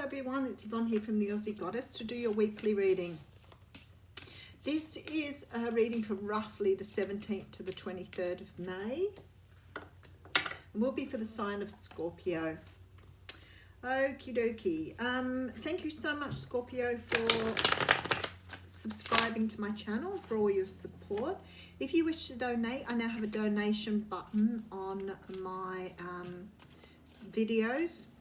everyone, it's Yvonne here from the Aussie Goddess to do your weekly reading. This is a reading for roughly the 17th to the 23rd of May. And will be for the sign of Scorpio. Okie dokie. Thank you so much, Scorpio, for subscribing to my channel, for all your support. If you wish to donate, I now have a donation button on my videos.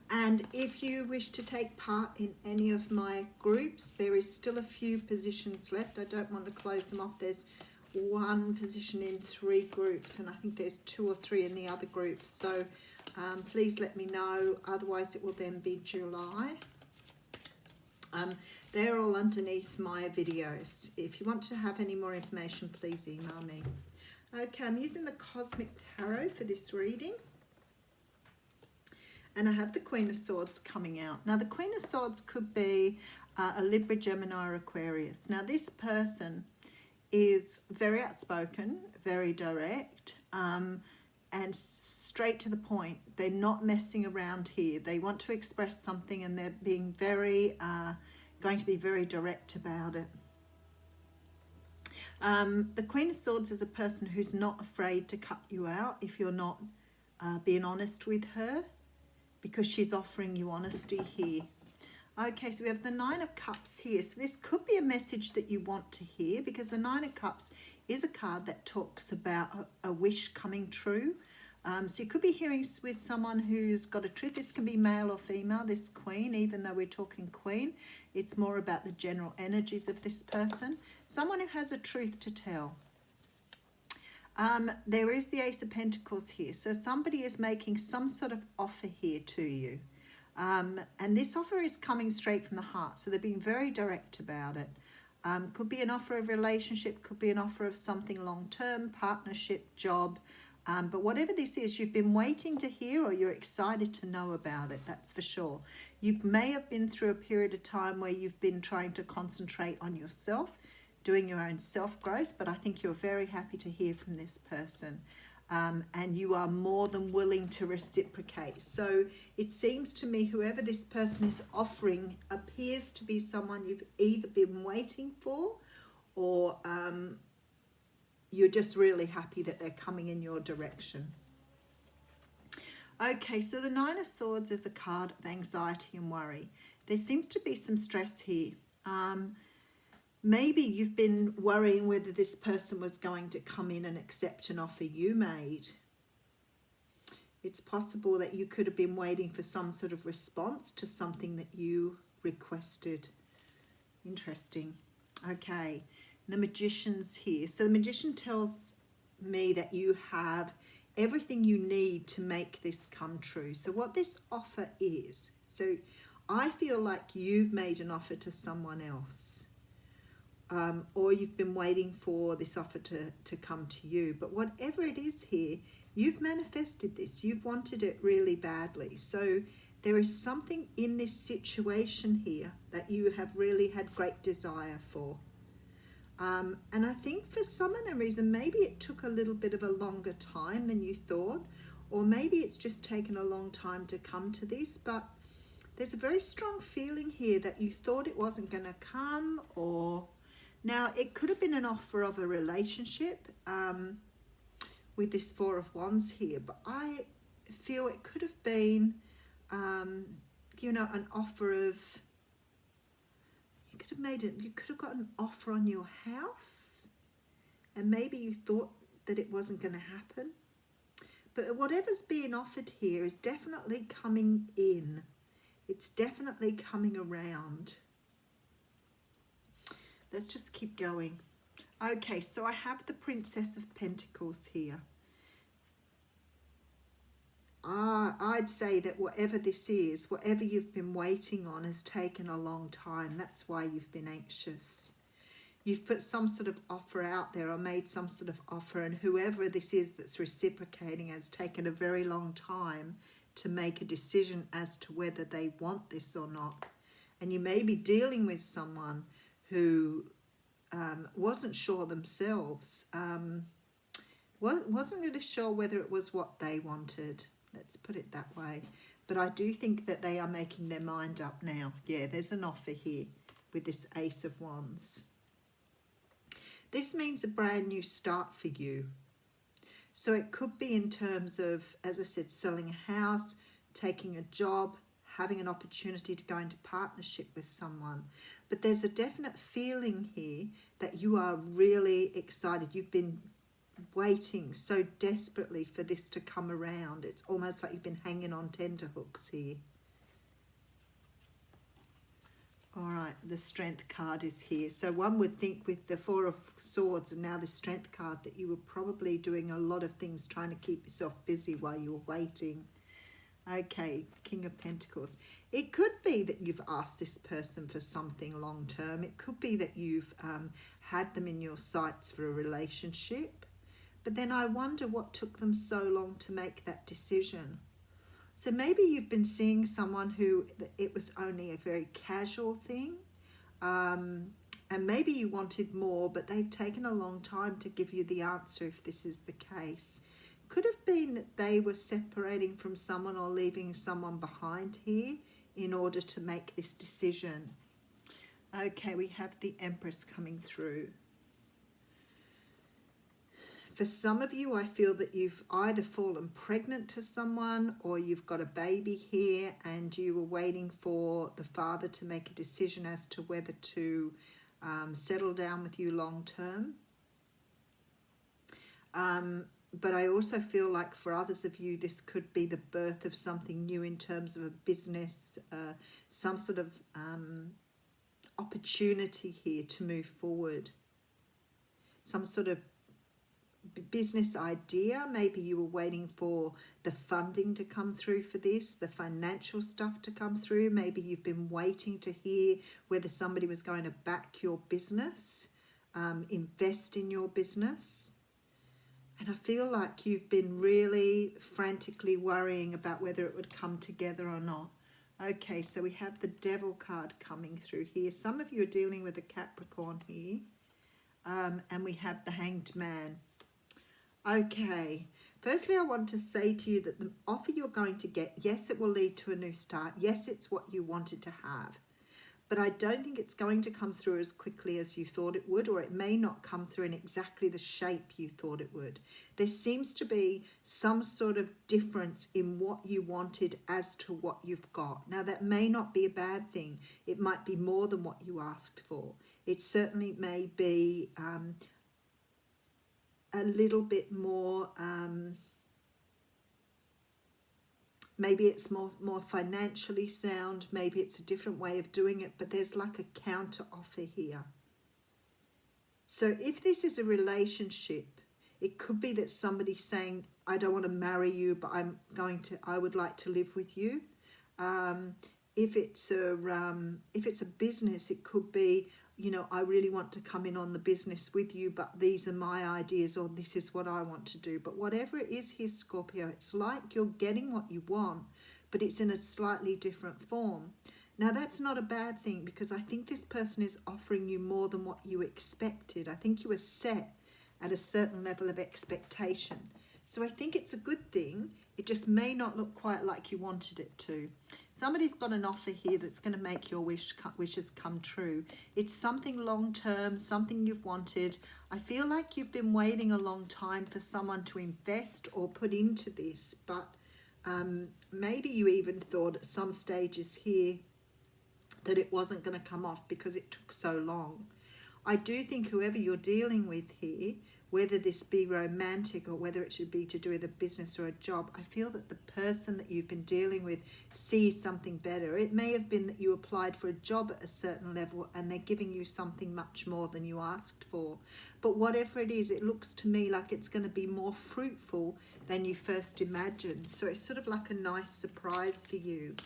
And if you wish to take part in any of my groups, there is still a few positions left. I don't want to close them off. There's one position in 3 groups, and I think there's 2 or 3 in the other groups. So please let me know. Otherwise, it will then be July. They're all underneath my videos. If you want to have any more information, please email me. Okay, I'm using the Cosmic Tarot for this reading. And I have the Queen of Swords coming out. Now, the Queen of Swords could be a Libra, Gemini, or Aquarius. Now, this person is very outspoken, very direct, and straight to the point. They're not messing around here. They want to express something, and they're being very, going to be very direct about it. The Queen of Swords is a person who's not afraid to cut you out if you're not being honest with her, because she's offering you honesty here. Okay, so we have the 9 of Cups here. So this could be a message that you want to hear, because the 9 of Cups is a card that talks about a wish coming true. So you could be hearing with someone who's got a truth. This can be male or female, this Queen, even though we're talking Queen. It's more about the general energies of this person. Someone who has a truth to tell. There is the Ace of Pentacles here. So somebody is making some sort of offer here to you. And this offer is coming straight from the heart. So they're being very direct about it. Could be an offer of relationship, could be an offer of something long-term, partnership, job. But whatever this is, you've been waiting to hear, or you're excited to know about it, that's for sure. You may have been through a period of time where you've been trying to concentrate on yourself, doing your own self-growth, but I think you're very happy to hear from this person. And you are more than willing to reciprocate. So it seems to me whoever this person is offering appears to be someone you've either been waiting for, or you're just really happy that they're coming in your direction. Okay, so the 9 of Swords is a card of anxiety and worry. There seems to be some stress here. Maybe you've been worrying whether this person was going to come in and accept an offer you made. It's possible that you could have been waiting for some sort of response to something that you requested. Interesting. Okay, the Magician's here. So the Magician tells me that you have everything you need to make this come true. So what this offer is, so I feel like you've made an offer to someone else. Or you've been waiting for this offer to come to you. But whatever it is here, you've manifested this. You've wanted it really badly. So there is something in this situation here that you have really had great desire for. And I think for some unknown reason, maybe it took a little bit of a longer time than you thought. Or maybe it's just taken a long time to come to this. But there's a very strong feeling here that you thought it wasn't going to come, or... Now, it could have been an offer of a relationship with this 4 of Wands here, but I feel it could have been, you know, an offer of, you could have got an offer on your house, and maybe you thought that it wasn't going to happen. But whatever's being offered here is definitely coming in. It's definitely coming around. Let's just keep going. Okay, so I have the Princess of Pentacles here. I'd say that whatever this is, whatever you've been waiting on has taken a long time. That's why you've been anxious. You've put some sort of offer out there, or made some sort of offer, and whoever this is that's reciprocating has taken a very long time to make a decision as to whether they want this or not. And you may be dealing with someone who wasn't sure themselves, wasn't really sure whether it was what they wanted. Let's put it that way. But I do think that they are making their mind up now. Yeah, there's an offer here with this Ace of Wands. This means a brand new start for you. So it could be in terms of, as I said, selling a house, taking a job, having an opportunity to go into partnership with someone. But there's a definite feeling here that you are really excited. You've been waiting so desperately for this to come around. It's almost like you've been hanging on tenterhooks here. All right, the Strength card is here. So one would think with the Four of Swords and now the Strength card that you were probably doing a lot of things trying to keep yourself busy while you were waiting. Okay, King of Pentacles. It could be that you've asked this person for something long term. It could be that you've had them in your sights for a relationship. But then I wonder what took them so long to make that decision. So maybe you've been seeing someone who it was only a very casual thing. And maybe you wanted more, but they've taken a long time to give you the answer if this is the case. Could have been that they were separating from someone or leaving someone behind here in order to make this decision. Okay, we have the Empress coming through. For some of you, I feel that you've either fallen pregnant to someone or you've got a baby here and you were waiting for the father to make a decision as to whether to settle down with you long term. But I also feel like for others of you, this could be the birth of something new in terms of a business, some sort of opportunity here to move forward. Some sort of business idea. Maybe you were waiting for the funding to come through for this, the financial stuff to come through. Maybe you've been waiting to hear whether somebody was going to back your business, invest in your business. And I feel like you've been really frantically worrying about whether it would come together or not. Okay, so we have the Devil card coming through here. Some of you are dealing with a Capricorn here. And we have the Hanged Man. Okay, firstly, I want to say to you that the offer you're going to get, yes, it will lead to a new start. Yes, it's what you wanted to have. But I don't think it's going to come through as quickly as you thought it would, or it may not come through in exactly the shape you thought it would. There seems to be some sort of difference in what you wanted as to what you've got. Now, that may not be a bad thing. It might be more than what you asked for. It certainly may be a little bit more, maybe it's more financially sound, maybe it's a different way of doing it, but there's like a counter offer here. So if this is a relationship, it could be that somebody's saying, I don't want to marry you, but I would like to live with you. If it's a business, it could be, you know, I really want to come in on the business with you, but these are my ideas, or this is what I want to do. But whatever it is here, Scorpio, it's like you're getting what you want, but it's in a slightly different form. Now, that's not a bad thing, because I think this person is offering you more than what you expected. I think you were set at a certain level of expectation. So I think it's a good thing. It just may not look quite like you wanted it to. Somebody's got an offer here that's going to make your wishes come true. It's something long-term, something you've wanted. I feel like you've been waiting a long time for someone to invest or put into this, but maybe you even thought at some stages here that it wasn't going to come off because it took so long. I do think whoever you're dealing with here, whether this be romantic or whether it should be to do with a business or a job, I feel that the person that you've been dealing with sees something better. It may have been that you applied for a job at a certain level and they're giving you something much more than you asked for. But whatever it is, it looks to me like it's going to be more fruitful than you first imagined. So it's sort of like a nice surprise for you.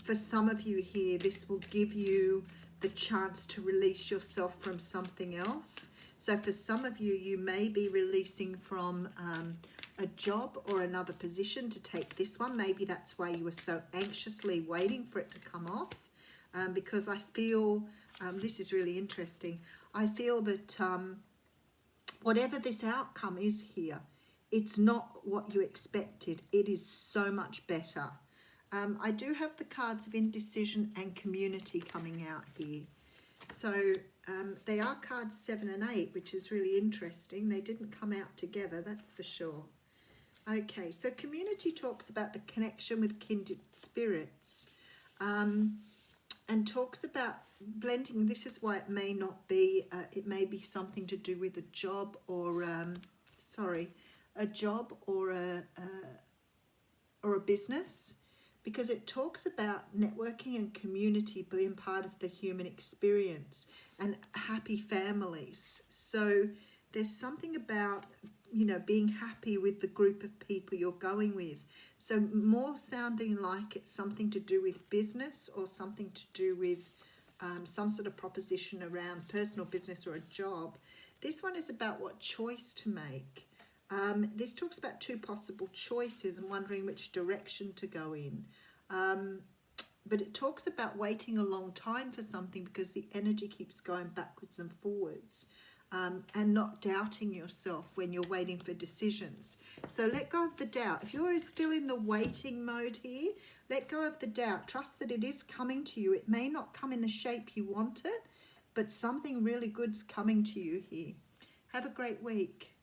For some of you here, this will give you the chance to release yourself from something else. So for some of you, you may be releasing from a job or another position to take this one. Maybe that's why you were so anxiously waiting for it to come off. Because I feel, this is really interesting, I feel that whatever this outcome is here, it's not what you expected. It is so much better. I do have the cards of indecision and community coming out here. So they are cards 7 and 8, which is really interesting. They didn't come out together, that's for sure. Okay, so community talks about the connection with kindred spirits, and talks about blending. This is why it may not be, it may be something to do with a job or, a job or a business, because it talks about networking and community being part of the human experience and happy families. So there's something about, you know, being happy with the group of people you're going with. So more sounding like it's something to do with business or something to do with some sort of proposition around personal business or a job. This one is about what choice to make. This talks about 2 possible choices and wondering which direction to go in. But it talks about waiting a long time for something because the energy keeps going backwards and forwards, and not doubting yourself when you're waiting for decisions. So let go of the doubt. If you're still in the waiting mode here, let go of the doubt. Trust that it is coming to you. It may not come in the shape you want it, but something really good's coming to you here. Have a great week.